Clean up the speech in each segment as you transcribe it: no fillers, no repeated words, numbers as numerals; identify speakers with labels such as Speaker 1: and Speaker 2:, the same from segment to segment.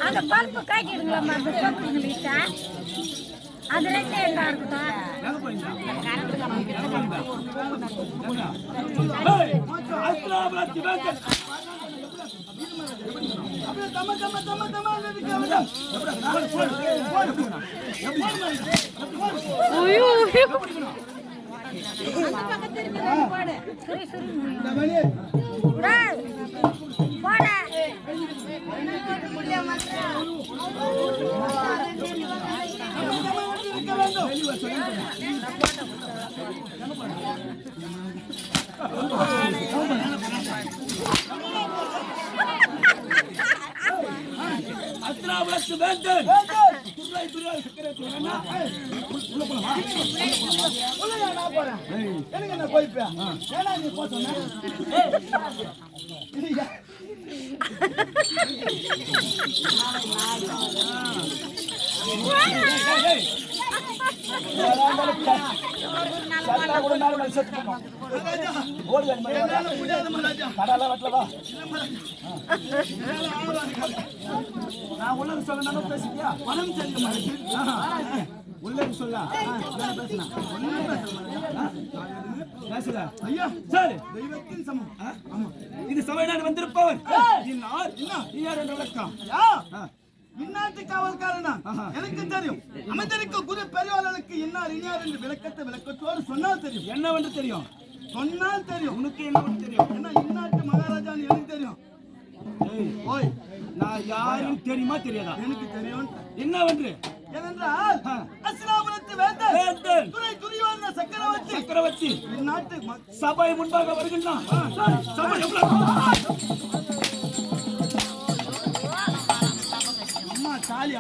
Speaker 1: அந்த பல்பு காட்டிடுங்களா அது ரெண்டு என்ன இருக்குதா
Speaker 2: இது சபையினால் வந்திருப்பவர் இந்நாட்டு காவல்காரனா எனக்கு தெரியும். அமைச்சருக்கு குரு பெரியவர்களுக்கு இன்னார் இனியார் என்று விளக்கத்தோடு சொன்னால் தெரியும். என்னவென்று தெரியும்? சொன்னால் தெரியும். உனக்கு என்னவென்று தெரியும்? என்ன இந்நாட்டு மகாராஜான்னு எனக்கு தெரியும். ஓய், நான் யாரும் தெரியுமா தெரியாதா? எனக்கு தெரியும். என்னவென்று? ஏனென்றால் அஸ்தினாபுரத்து வேந்தன் துணை துரியோதன சக்கரவர்த்தி இந்நாட்டு சபை முன்பாக வருகின்றான். சபை காலி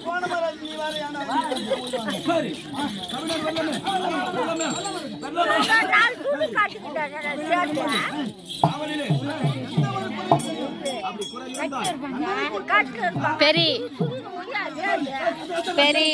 Speaker 2: போன மராஜ் நீ வேற யானா சரி
Speaker 1: பெரி பெரி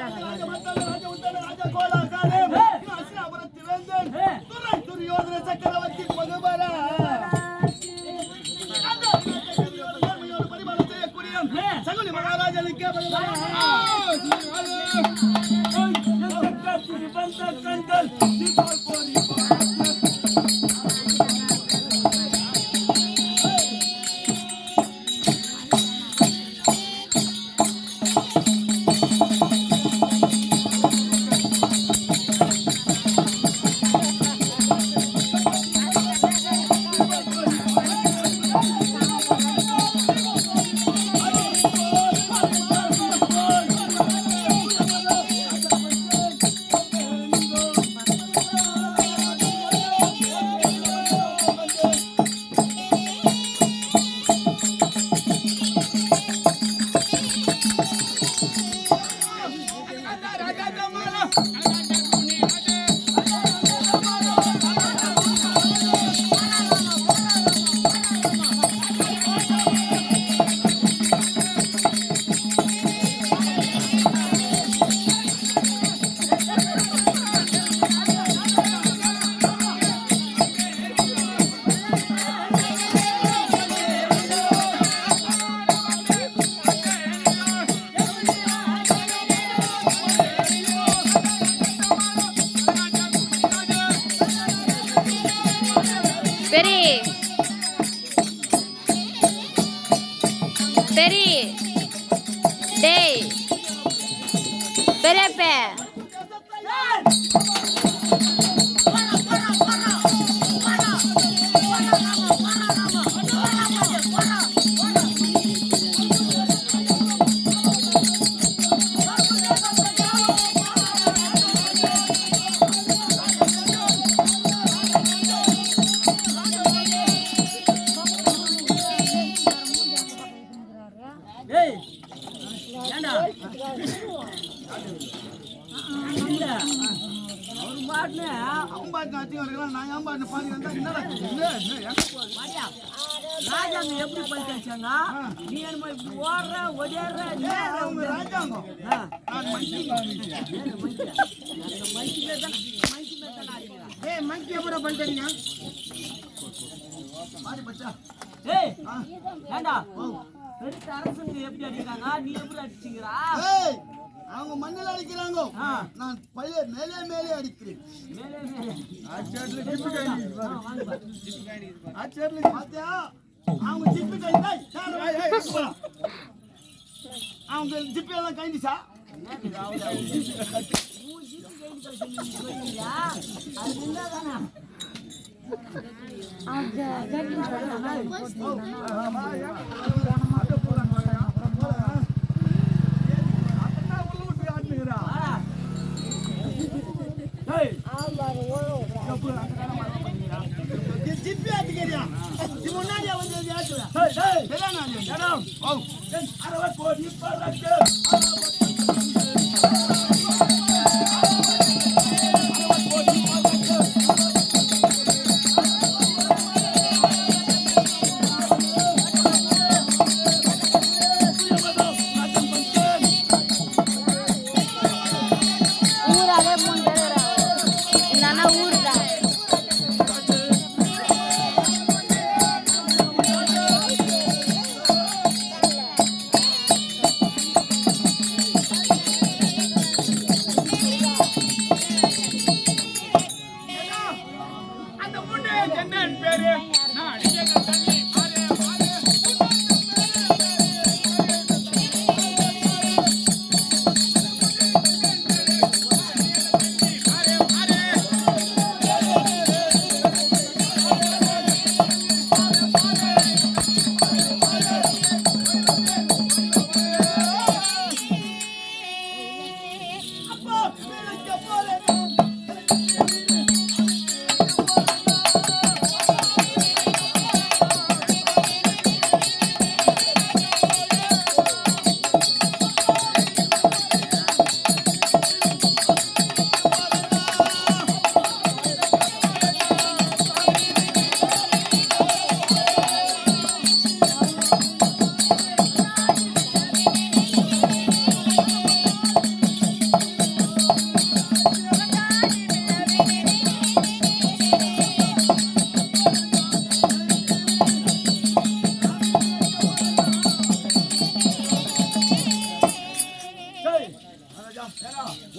Speaker 2: ராஜ மத்தால ராஜ உத்தர ராஜ கோலாகாலே அசினாபுரத்து வேந்தன் துரை துரியோதன சக்கரவர்த்தி பகவரா பரிபாலம் செய்யக்கூடிய சகுனி மகாராஜனுக்கு
Speaker 3: ராஜாங்க எப்படி பழிச்சாங்க நீ என்ன இப்படி ஓடுற ஒடியாடுற
Speaker 2: ராஜாங்கம் மங்கி எப்படி பண்றீங்க
Speaker 3: ஏண்டா பெரிய அரசுங்க எப்படி அடிக்கிறாங்க நீ எப்படி அடிச்சீங்களா
Speaker 2: அவங்க மண்ணில் அடிக்கிறாங்க நான் மேலே மேலே அடிக்கிறேன் அவங்க ஜிப்பி கை அவங்க ஜிப்பி எல்லாம் கைந்துச்சா ஜிப்பி அடிக்கிறியா முன்னாடி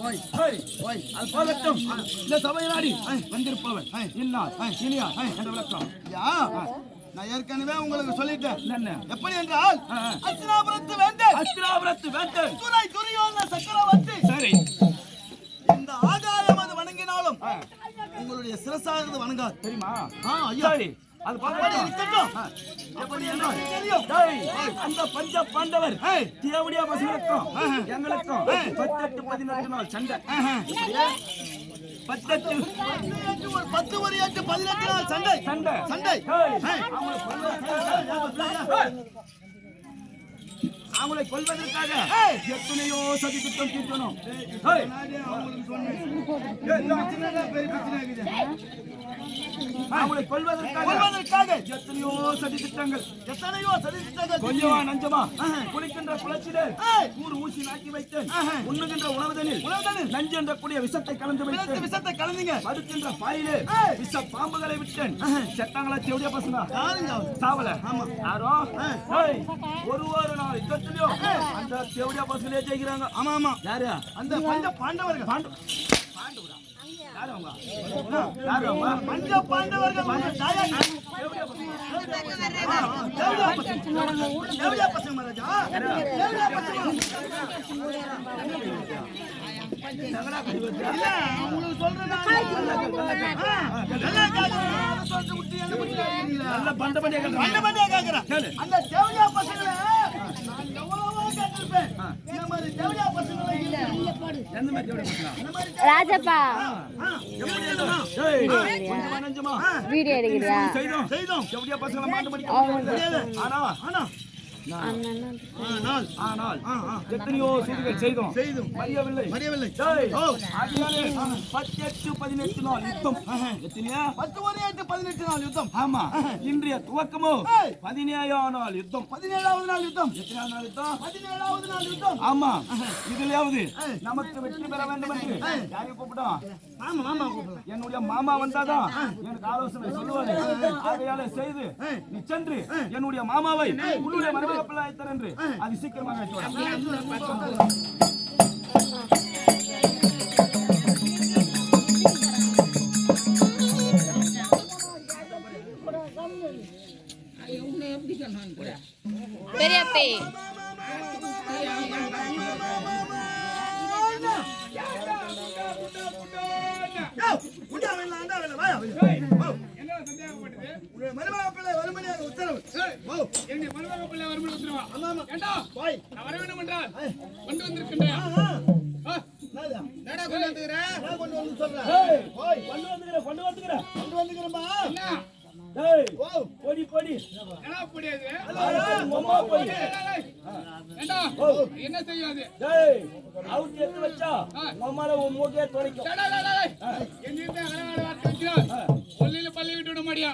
Speaker 2: ஓய்
Speaker 4: ஓய்
Speaker 2: ஓய்
Speaker 4: அது போகட்டும். இந்த சபை நாடி வந்திருப்பவன் இன்னார் இனியார் என்ற விளக்கம்.
Speaker 2: யா நான் ஏற்கனவே உங்களுக்கு சொல்லிட்டேன்.
Speaker 4: என்ன
Speaker 2: எப்படி என்றால் அஸ்தினாபுரத்து வேந்தன்
Speaker 4: அஸ்தினாபுரத்து வேந்தன்
Speaker 2: துரை துரியோதன சக்கரவர்த்தி
Speaker 4: சரி
Speaker 2: இந்த ஆகாயம் அது வணங்கினாலும் உங்களுடைய சிரசானது வணங்காது.
Speaker 4: தெரியுமா?
Speaker 2: ஐயா
Speaker 4: சரி அது போகட்டும்.
Speaker 2: இருக்கட்டும்.
Speaker 4: எப்படி
Speaker 2: எனக்கு தெரியும்.
Speaker 4: அந்த பஞ்ச பாண்டவர் தேவடியா பசங்களுக்கும் எங்களுக்கும் 18 நாள் சண்டை. 18
Speaker 2: 10 ஒரு 8 18 நாள் சண்டை
Speaker 4: சண்டை
Speaker 2: சண்டை
Speaker 4: அவங்களை கொல்வதற்காக எத்தனையோ சதி திட்டம் தீர்க்கணும். அவங்களை கொல்வதற்காக எத்தனையோ சதி திட்டங்கள் கொஞ்சமா நஞ்சமா குளிக்கின்ற குளச்சிடர் கூறு ஊசி நாக்கி வைத்தேன். உண்ணுகின்ற உணவுதனில் நஞ்சு என்ற கூடிய விஷத்தை கலந்து வைத்தேன்.
Speaker 2: விஷத்தை கலந்தீங்க.
Speaker 4: படுக்கின்ற பாயிலே விஷ பாம்புகளை விட்டேன். செட்டாங்களா தேவடியா பசங்க சாவல. யாரோ ஒரு நாள் யுத்தத்திலயும் அந்த தேவடியா பசங்களே ஜெயிக்கிறாங்க.
Speaker 2: ஆமா ஆமா
Speaker 4: யாரு?
Speaker 2: அந்த பஞ்ச பாண்டவர்கள்.
Speaker 4: பாண்டவரா? யாரு அவங்க? யாரு அவங்க?
Speaker 2: பஞ்ச பாண்டவர்கள் தேவடியா பசங்க மகாராஜா. தேவடியா பசங்க இல்ல உங்களுக்கு சொல்றேன்.
Speaker 4: நல்ல பண்ட பண்ணியா கேக்குறேன்.
Speaker 2: அந்த தேவடியா பசங்களை நான் எவ்வளவோ கேட்டிருப்பேன். இந்த மாதிரி தேவடியா பசங்களை
Speaker 4: எந்த மாதிரி தேவடியா பசங்க?
Speaker 1: ராஜப்பா வீடியோ எடுக்கிறியா?
Speaker 2: செய்தோம்
Speaker 4: தேவடியா பசங்களை மாண்டு பண்ணி ஆனால் எத்தனையோ செய்திகள் செய்தோம் மறியவில்லை. 18 நாள் யுத்தம். எத்தனையா?
Speaker 2: 18 நாள் யுத்தம்.
Speaker 4: ஆமா. இன்றைய துவக்கமோ 17ஆம் நாள் யுத்தம்.
Speaker 2: 17ஆவது நாள் யுத்தம்.
Speaker 4: எத்தனையாவது நாள் யுத்தம்?
Speaker 2: 17ஆவது நாள் யுத்தம்.
Speaker 4: ஆமா. இதுலயாவது நமக்கு வெற்றி பெற வேண்டும் என்று யாரையும் கூப்பிட்டோம்?
Speaker 2: மாமா கூப்பிடலாம்.
Speaker 4: என்னுடைய மாமா வந்தாதான் எனக்கு ஆலோசனை சொல்லுவாரு. ஆகையால செய்து நீ சென்று என்னுடைய மாமாவை உன்னுடைய மருமகப்பிள்ளை ஆய்த்தர் என்று அது சீக்கிரமாக
Speaker 1: பெரியப்பே
Speaker 2: மருமகப்பிள்ளை வரும்படியாக உத்தரவு.
Speaker 5: என்ன செய்யாது கொல்லில பள்ளி விட்டு விட மாட்டியா?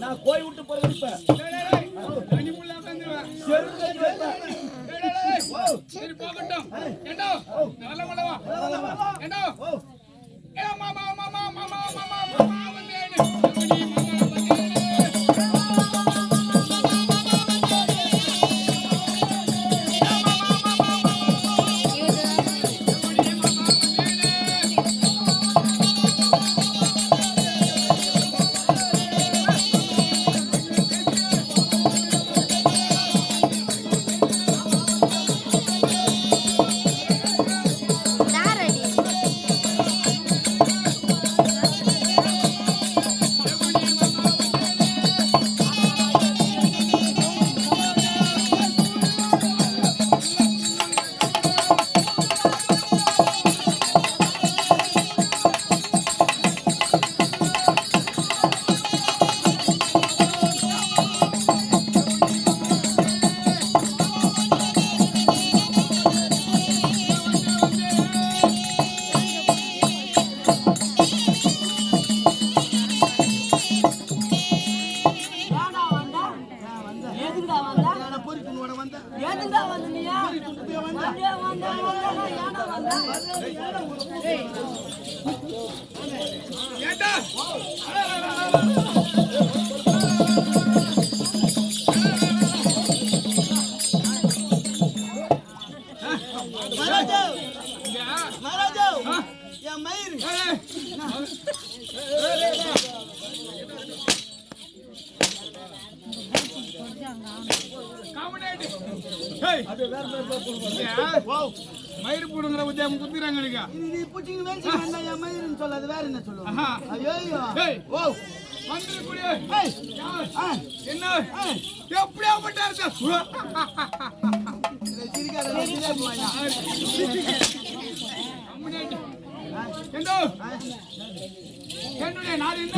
Speaker 4: நான் கோய் விட்டு போறேன்.
Speaker 5: சரி போகட்டும். ஏண்டோ நல்ல மலவா ஏண்டோ மாமா மாமா மாமா மாமா மாமா
Speaker 2: மகாராஜா
Speaker 5: இங்க,
Speaker 2: மகாராஜா
Speaker 5: ஆ,
Speaker 2: என் மயிர்
Speaker 5: ஏய், காமெடி. ஏய், இங்க, மயிர் போடுங்கிற உத்தியோகம் குத்துறாங்க எனக்கு.
Speaker 2: நீ பூச்சிங்க வேலை வேண்டாம் என் மயிர்னு சொல்லாது வேற என்ன சொல்லுவோம்
Speaker 5: ஆஹா.
Speaker 2: ஐயோ
Speaker 5: ஏய்,
Speaker 2: ஓ
Speaker 5: வந்துருக்கூடிய
Speaker 2: ஏய்
Speaker 5: யார்?
Speaker 2: ஆ
Speaker 5: என்ன எப்படியா பட்டாரு
Speaker 2: சிரிக்காத சிரிக்காத போயா
Speaker 5: என்னோ என்னுடைய நாடு என்ன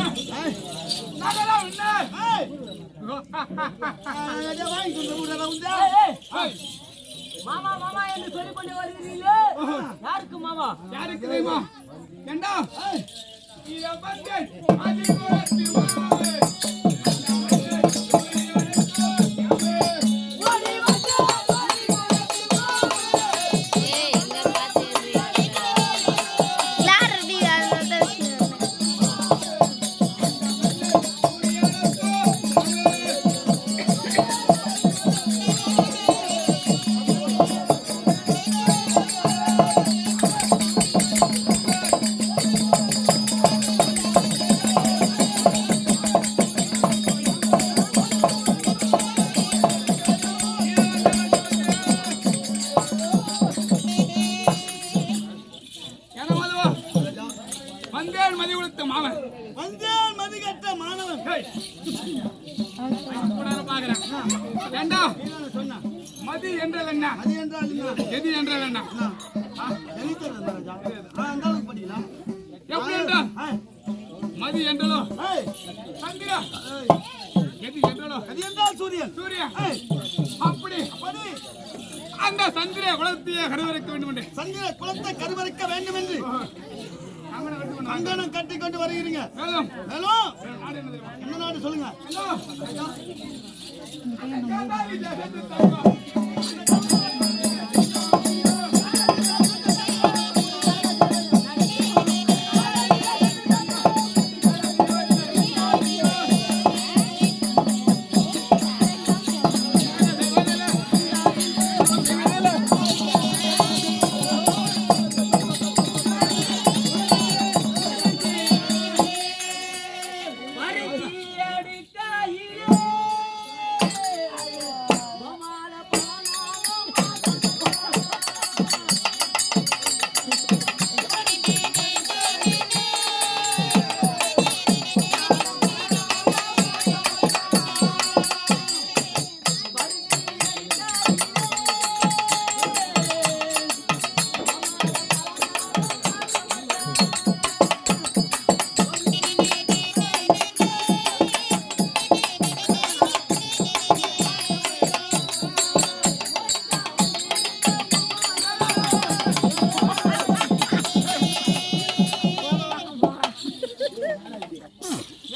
Speaker 5: நாடெல்லாம் என்ன
Speaker 2: ஏய் ராஜா வாங்கி கொண்டு ஊரல உண்டா
Speaker 5: ஏய்,
Speaker 3: மாமா மாமா என்று சொல்லிக் கொண்டு வருகிறீர்களே யாருக்கு மாமா?
Speaker 5: யாருக்கு தெரியுமா? ஏண்டா இத பத்தி அதிகமாத்தி வாவே.
Speaker 1: ஏய் இங்க பாத்து யார் ரெடி
Speaker 5: என்ன மதுவா? வந்தேன் மதி உடுத்த மாமன்.
Speaker 2: வந்தேன் மதிகட்ட மாணவன்
Speaker 5: ஏய், கூட பாக்குறேன். ஏண்டா
Speaker 2: என்ன சொன்னா
Speaker 5: மதி என்றால் என்ன?
Speaker 2: அது என்றால் என்ன
Speaker 5: எது என்றால் என்ன?
Speaker 2: எழுத்தர் ராஜா அந்த அளவுக்கு படிக்கலாம்
Speaker 5: எப்படி என்றால் மதி என்றாலோ
Speaker 2: ஏய்
Speaker 5: சந்திரா,
Speaker 2: ஏய்
Speaker 5: எது என்றாலோ
Speaker 2: அது என்றால் சூரியன்
Speaker 5: சூரியன்.
Speaker 2: ஏய்
Speaker 5: அப்படி
Speaker 2: படி
Speaker 5: அந்த சந்திர குலத்தையே கருவறைக்க வேண்டும் என்று
Speaker 2: சந்திர குலத்தை கருவறுக்க வேண்டும் என்று
Speaker 5: கங்கணம் கட்டி கொண்டு
Speaker 2: கங்கணம் கட்டி கொண்டு வருகிறீங்க
Speaker 5: மேலும்
Speaker 2: மேலும்
Speaker 5: நாடு என்ன தெரியுமா?
Speaker 2: என்ன நாடு சொல்லுங்க
Speaker 5: காந்தாரி தேசத்து தங்கம்.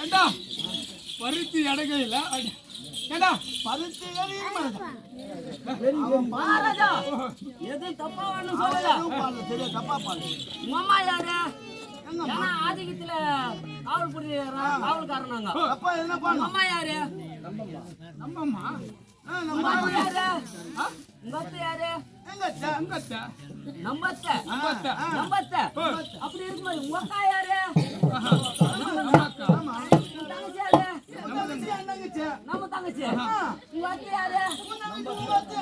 Speaker 5: ஏண்டா பருத்தி அடகையில் ஏண்டா
Speaker 2: பருத்தி ஏறியும்
Speaker 3: மகாராஜா எது தப்பா ஒண்ணும் சொல்லல.
Speaker 2: பால் தெரியும் தப்பா பால்
Speaker 3: உங்க அம்மா யாரு? ஏன்னா ஆதிக்கத்துல காவல் புரியுற காவல்காரனாங்க.
Speaker 2: அப்பா என்ன
Speaker 3: உங்க
Speaker 2: பண்ணும்
Speaker 3: அம்மா யாரு?
Speaker 5: நம்மம்மா
Speaker 3: உங்க அம்மா யாரு? உங்க அத்தை யாரு?
Speaker 2: எங்க
Speaker 5: உங்க அத்தை
Speaker 3: நம்ம அத்தை.
Speaker 5: உங்க அத்தை
Speaker 3: நம்ம அத்தை. அப்படி இருக்கும்போது உங்க அக்கா யாரு?
Speaker 5: நம்ம அக்கா
Speaker 2: ஆமா
Speaker 3: உங்க தங்கச்சி யாரு?
Speaker 2: என்னங்கச்சு
Speaker 3: நம்ம தங்கச்சி. உங்க அத்தை யாரு?
Speaker 5: நம்ம அத்தை.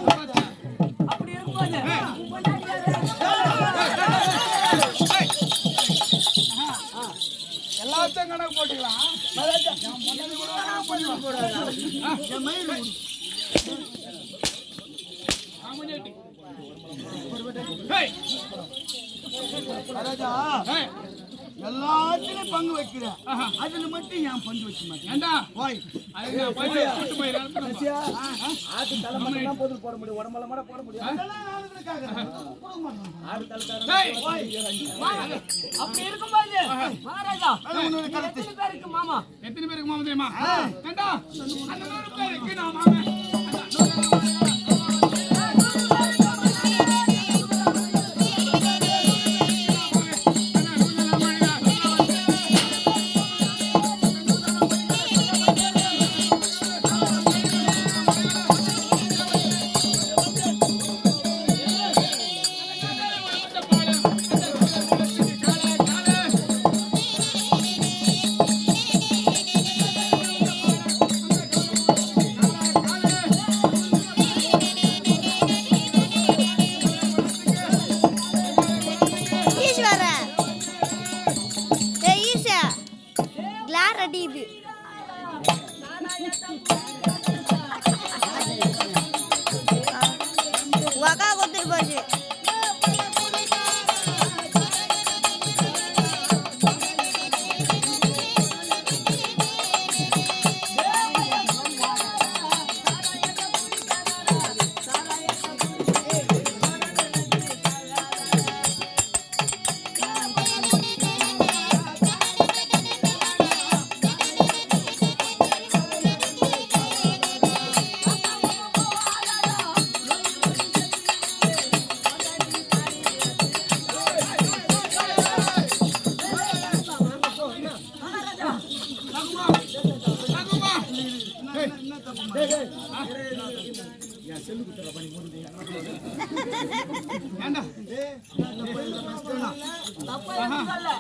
Speaker 3: அப்படி இருக்கும்போது உங்க பொண்டாட்டி யாரு?
Speaker 5: எல்லாத்தையும் கணக்கு போட்டுக்கலாம்.
Speaker 2: என் மயில்
Speaker 5: காமெடி. ஏய்,
Speaker 2: ராஜா
Speaker 5: ஏய்,
Speaker 2: எல்லாத்திலும் பங்கு வைக்கிறேன்
Speaker 5: ஆஹா.
Speaker 2: அதுல மட்டும் ஏன் பங்கு வைக்க மாட்டேன்
Speaker 5: ஏண்டா
Speaker 2: ஓய்
Speaker 5: அது நான் போய் கூட்டு போய் நடத்துறேன்.
Speaker 2: அதெல்லாம் நானுக்காக கொடுக்க மாட்டேன்
Speaker 5: ஏய்,
Speaker 3: அப்படி இருக்கும்போது மகாராஜா
Speaker 2: அது உன்னோட கருத்து
Speaker 3: எத்தனை பேருக்கு மாமா?
Speaker 5: எத்தனை பேருக்கு மாமா தெரியுமா? ஏண்டா அந்த 100 பேருக்கு நான் மாமன். ஏண்டா
Speaker 3: தப்பா எதுவும் இல்ல.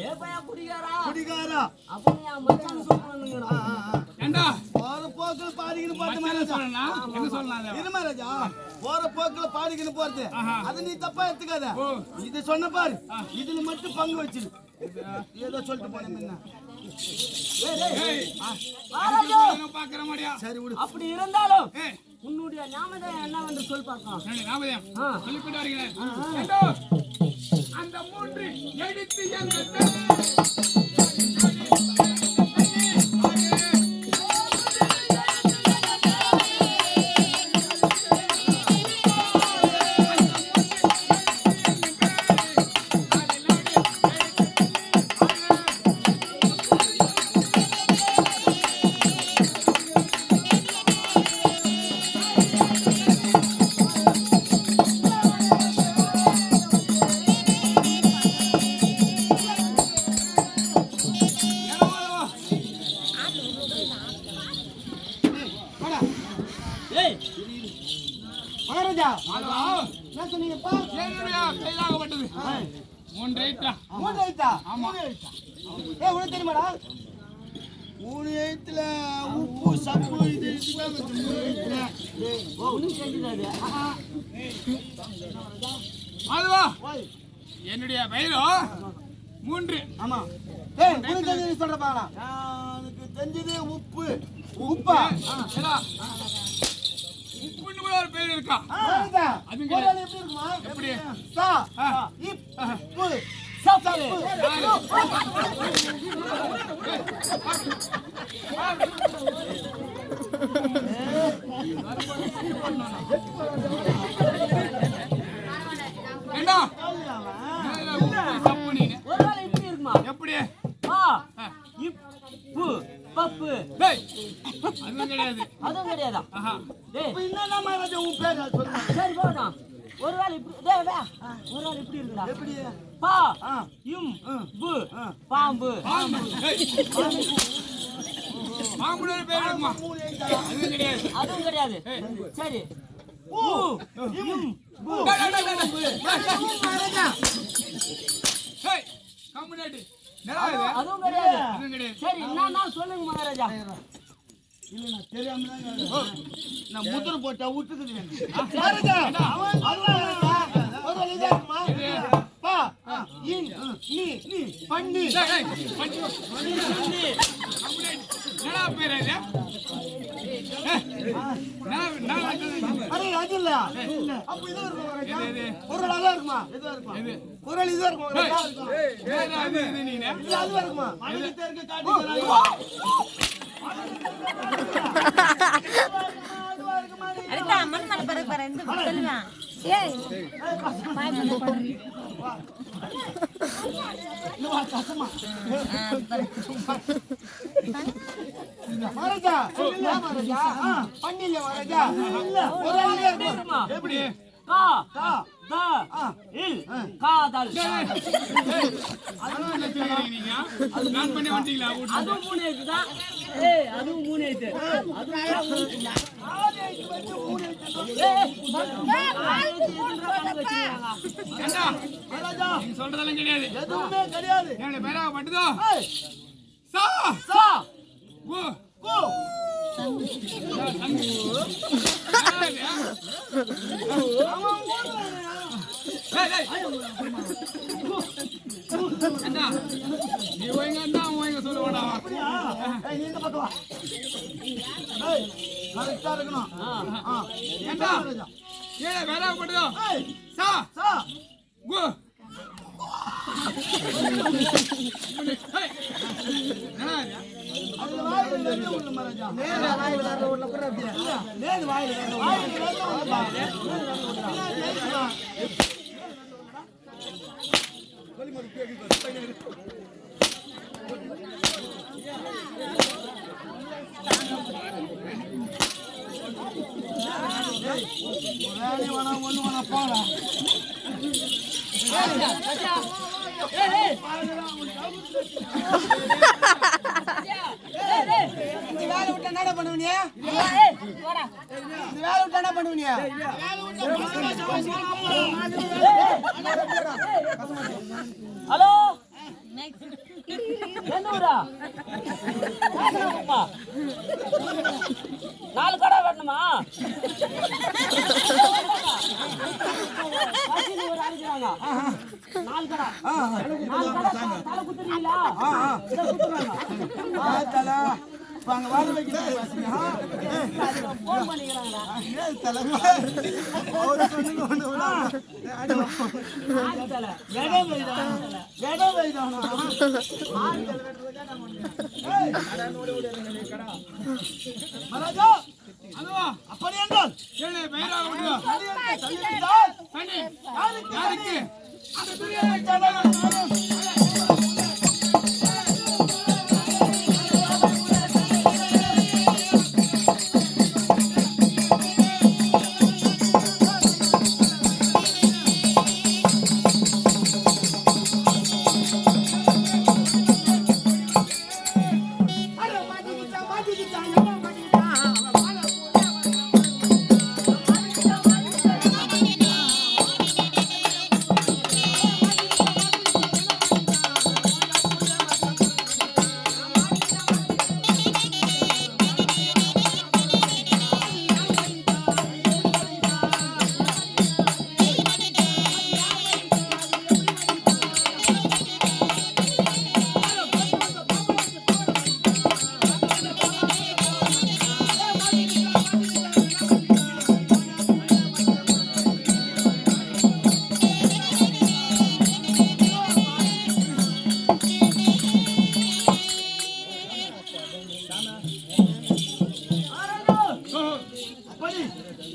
Speaker 3: ஏ பையா குடிகாரா
Speaker 2: குடிகாரா
Speaker 3: அப்படின்னு என் மச்சான் சொல்றானுங்க.
Speaker 5: ஏண்டா
Speaker 2: போற போக்குல பாடிக்கின்னு போறது
Speaker 5: என்ன
Speaker 2: மகாராஜா
Speaker 5: சொல்லலாம் என்ன சொல்லலாம்
Speaker 2: இரு மகாராஜா போற போக்குல பாடிக்கின்னு போறது அது நீ தப்பா எடுத்துக்காத
Speaker 5: ஓ.
Speaker 2: இது சொன்ன பாரு இதுல மட்டும் பங்கு வச்சிரு ஏதோ சொல்லிட்டு போனேன் என்ன
Speaker 5: ஏய்
Speaker 3: மகாராஜா,
Speaker 5: பாக்குற மாதிரியா
Speaker 2: சரி விடு
Speaker 3: அப்படி இருந்தாலும்
Speaker 5: ஏய்
Speaker 3: உன்னுடைய ஞாபகம் என்னவென்று சொல் பார்க்கலாம்.
Speaker 5: நாமதேம்
Speaker 3: ஆ.
Speaker 5: சொல்லிவிட்டு வருகிறேன் ஏண்டோ அந்த மூன்று எடுத்து எங்க
Speaker 3: ஏய்
Speaker 2: மகாராஜா
Speaker 5: ஆமா
Speaker 2: என்ன சொன்னீங்கப்பா
Speaker 5: என்னுடைய கையிலாகப்பட்டது மூன்று ஐட்டா
Speaker 2: மூணு எழுத்தா
Speaker 5: ஆமா.
Speaker 2: மூணு எழுத்தா ஏ உனக்கு தெரியுமாடா மூணு எழுத்துல உப்பு சப்பு இது இதுதான் மூணு எழுத்துல
Speaker 3: ஒன்றும் செஞ்சுடாது.
Speaker 5: அதுவா
Speaker 2: ஓய்
Speaker 5: என்னுடைய பெயரோ மூன்று
Speaker 2: ஆமா ஏய் உனக்கு தெரிஞ்சது சொல்ற பாடா எனக்கு தெரிஞ்சது உப்பு உப்பா
Speaker 5: ஏடா, உப்புன்னு கூட ஒரு பேர் இருக்கா
Speaker 2: மகாராஜா
Speaker 5: அதுங்க.
Speaker 2: குரல் எப்படி இருக்குமா
Speaker 5: எப்படி?
Speaker 2: சா
Speaker 5: ஆ.
Speaker 2: இப்பு
Speaker 3: சப்பு.
Speaker 5: ஏண்டா மேல உப்பு சப்பு நீனு
Speaker 3: ஒருவேளை இப்படி இருக்குமா?
Speaker 5: எப்படி
Speaker 3: ஆ, இப்பு, பப்பு.
Speaker 5: டேய் அதுவும் கிடையாது
Speaker 3: அதுவும் கிடையாதா?
Speaker 5: ஆஹா
Speaker 3: டேய்,
Speaker 2: இப்ப என்னன்னா மகாராஜா உன் பேர் சொல்லுங்க
Speaker 3: சரி போகட்டும். ஒருவேளை இப்படி டேய் வே, ஒருவேளை இப்படி இருக்குடா.
Speaker 2: எப்படி
Speaker 3: பா,
Speaker 2: ஆ.
Speaker 3: இம், பு, பாம்பு.
Speaker 5: பாம்பு டேய் பாம்புன்னு ஒரு பேர் இருக்குமா
Speaker 2: மூணு எழுத்தா
Speaker 5: அதுவும் கிடையாது
Speaker 3: அதுவும் கிடையாது. சரி, உ, இம், பு.
Speaker 5: டேய், டேய், டேய், டேய்.
Speaker 2: மகாராஜா
Speaker 5: டேய் கம்முனாடி நேரா இது
Speaker 3: அதுவும் கிடையாது.
Speaker 5: அதுவும் கிடையாது
Speaker 3: சரி, என்னன்னா சொல்லுங்க மகாராஜா.
Speaker 2: இல்ல நான் தெரியாம தான் கேக்குறேன். நான் முத்திர போட்டா விட்டுக்குது மகாராஜா அவன் ஒரு வழி தான் இருக்குமா பா இன் நீ பண்ணி
Speaker 5: டேய் டேய் பண்ணி கம்முனாடி நேரா பேர் இது நான்
Speaker 2: அரே அது இல்ல அப்ப இது இருக்கும் மகாராஜா
Speaker 5: இது.
Speaker 2: ஒரு நல்லா இருக்குமா இதுவா இருக்குமா ஒரு வழி இதுவா இருக்கும் நல்லா இருக்கும்
Speaker 5: நேரா இது நீனே
Speaker 2: இல்ல அதுவா இருக்குமா மணிக்கு இருக்க காட்டி
Speaker 1: அதுக்கு அம்மன் மேல பிறகு பாரு இந்த சொல்லுங்க ஏய் பாய்மல போடுறீ
Speaker 2: மகாராஜா இல்ல மகாராஜா பண்ணில மகாராஜா இல்ல ஒரு வழி இருக்குமா
Speaker 5: எப்படி
Speaker 3: கா,
Speaker 2: கா
Speaker 3: த, இல், காதல்.
Speaker 5: அதுவும் என்ன செய்றீங்க நீங்க நான் பண்ணி வந்தீங்களா வீட்டுல
Speaker 3: அதுவும் 3 எழுத்து தான். ஏய், அதுவும் 3 எழுத்து. அதுவும் 3 எழுத்து. ஏய், 4 எழுத்து எதுக்குடா கணக்கு வச்சிருக்காங்க?
Speaker 5: ஏண்டா
Speaker 2: மகாராஜா
Speaker 5: நீங்க சொல்றதெல்லாம் கிடையாது
Speaker 2: எதுவுமே கிடையாது
Speaker 5: என்னோட பேராக பட்டுதோ
Speaker 2: ஏய்
Speaker 5: சா
Speaker 2: சா
Speaker 5: ஓ
Speaker 2: கோ
Speaker 5: அண்ணா நீ ஓய்ங்க அண்ணா ஓய்ங்க சொல்ல வேண்டாம்
Speaker 2: அப்படியா ஏய் நீ இந்த பக்கம் வா ஏய் கரெக்ட்டா இருக்கணும்
Speaker 5: ஏண்டா ஏடா பேராக பட்டுதோ
Speaker 2: ஏய்
Speaker 5: சா
Speaker 2: சா
Speaker 5: கோ
Speaker 2: அதுல வாயில வெள்ள உள்ள மராஜா நேரா வாயில வெள்ள உள்ள கூட அப்படியே இல்ல நேரா வாயில வெள்ள உள்ள வேலை வேணா ஒண்ணு வேணா போடா
Speaker 3: ஏய், ஏய்.
Speaker 2: இந்த வேலை விட்டு என்ன பண்ணுவீங்க?
Speaker 3: போடா.
Speaker 2: இந்த வேலை விட்டு என்ன பண்ணுவீங்க?
Speaker 3: ஹலோ என்ன ஊரா? காசனம்மா. 4 கடை வேணுமா? பசின்னு ஒரு அடிக்கிறாங்க. 4 கடை. 4 கடை தலை குத்துறீங்களா? இதை குத்துறாங்க.
Speaker 2: தலை இப்ப அங்க வாழ வைக்கிறேன்
Speaker 3: போன் பண்ணிக்கிறாங்களா?
Speaker 2: அவரு சொன்னீங்க ஒண்ணு
Speaker 3: ஆறு தலை.
Speaker 2: இடம் வைதானா மகாராஜா
Speaker 5: அதுவா
Speaker 2: அப்படி என்றால்
Speaker 5: கேளு பயிராக முடியும்
Speaker 2: தள்ளிவிட்டால்
Speaker 5: பண்ணி
Speaker 2: யாருக்கு
Speaker 5: யாருக்கு
Speaker 2: அந்த துரியோதனன்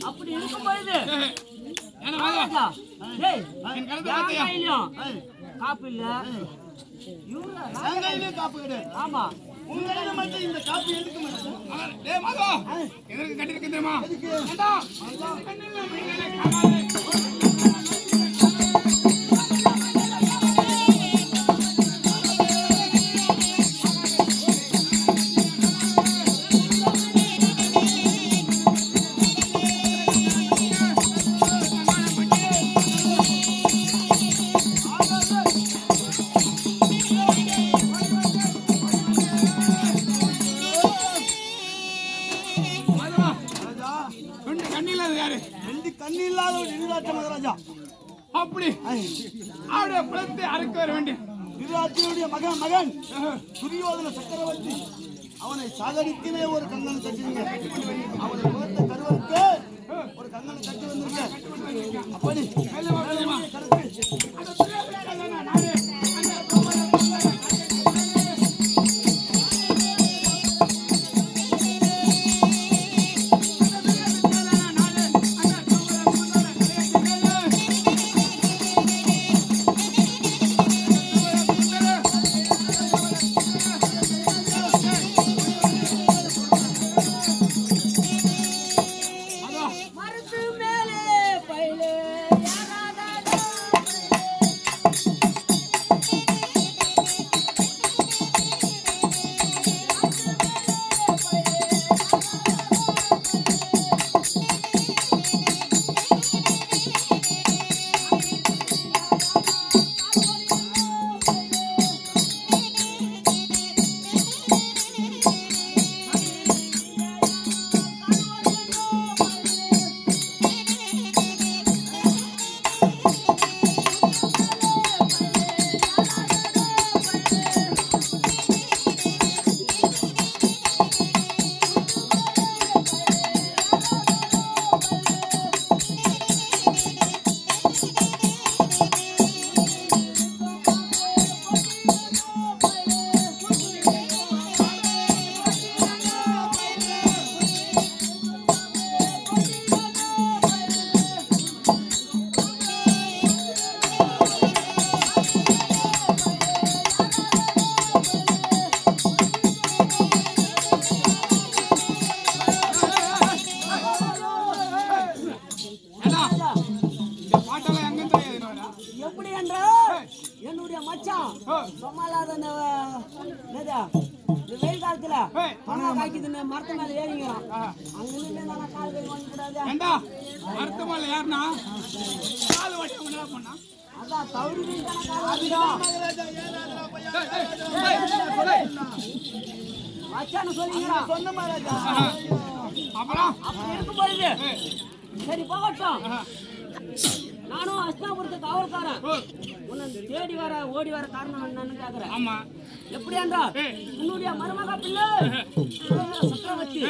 Speaker 3: அப்படி இருக்கும்போது
Speaker 5: என்ன வாங்க
Speaker 3: ராஜா, டேய்,
Speaker 5: என் கருத்து
Speaker 3: யார்
Speaker 5: பார்த்தியா?
Speaker 3: கையிலயும் காப்பு இல்ல. இவரு
Speaker 2: என் கையிலே காப்பு கிடையாது
Speaker 3: ஆமா
Speaker 2: உங்க கையில மட்டும் இந்த காப்பு எதுக்கு மட்டும்
Speaker 5: டேய் மாதா எதற்கு கட்டிருக்க தெரியுமா ஏண்டா கண்ணில்ல மீனே காமாலே
Speaker 2: ரெண்டு கண்ணு இல்லாத ஒரு நிராட்ச மகாராஜா
Speaker 5: அப்படி அவருடைய குலத்தை அறுக்க வர வேண்டும்
Speaker 2: நிராட்சியுடைய மகன் துரியோதன சக்கரவர்த்தி அவனை சாகடிக்கவே ஒரு கங்கன் கட்டுவீங்க அவனை குலத்தை கருவருக்கு ஒரு கங்கன் கட்டி வந்திருக்க அப்படி
Speaker 3: மரத்து மேலே பயிலே யாராவது
Speaker 5: இந்த பாட்டெல்லாம் எங்க தெரியாது
Speaker 3: எப்படி என்றால் என்னுடைய மச்சான் சும்மாலாத இந்த வெயில் காலத்துல பணம் காய்க்குதுன்னு மரத்து மேல ஏறிங்கிறான். அங்க நின்று நான் கால் கை வாங்க கூடாது.
Speaker 5: ஏண்டா அர்த்தமால யாருன்னா கால் வட்டி என்ன பண்ணா?
Speaker 3: அதான் தவறு மச்சான்னு சொல்லிங்கிறான்.
Speaker 2: சொன்ன மகாராஜா
Speaker 5: அப்புறம்
Speaker 3: அப்படி இருக்கும் பொழுது சரி போகட்டும். நானும் அஸ்தாபுரத்து காவல்காரன். உன்னை தேடி வர ஓடி வர காரணம் என்னன்னு கேக்குறேன்.
Speaker 5: ஆமா
Speaker 3: எப்படி என்றால் உன்னுடைய மருமக பிள்ளை சக்கரவர்த்தி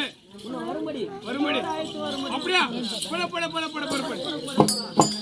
Speaker 3: உன்னை வரும்படி
Speaker 5: வரும்படி
Speaker 3: அழைத்து வரும்படி.
Speaker 5: அப்படியா? பட பட பட பட பட பட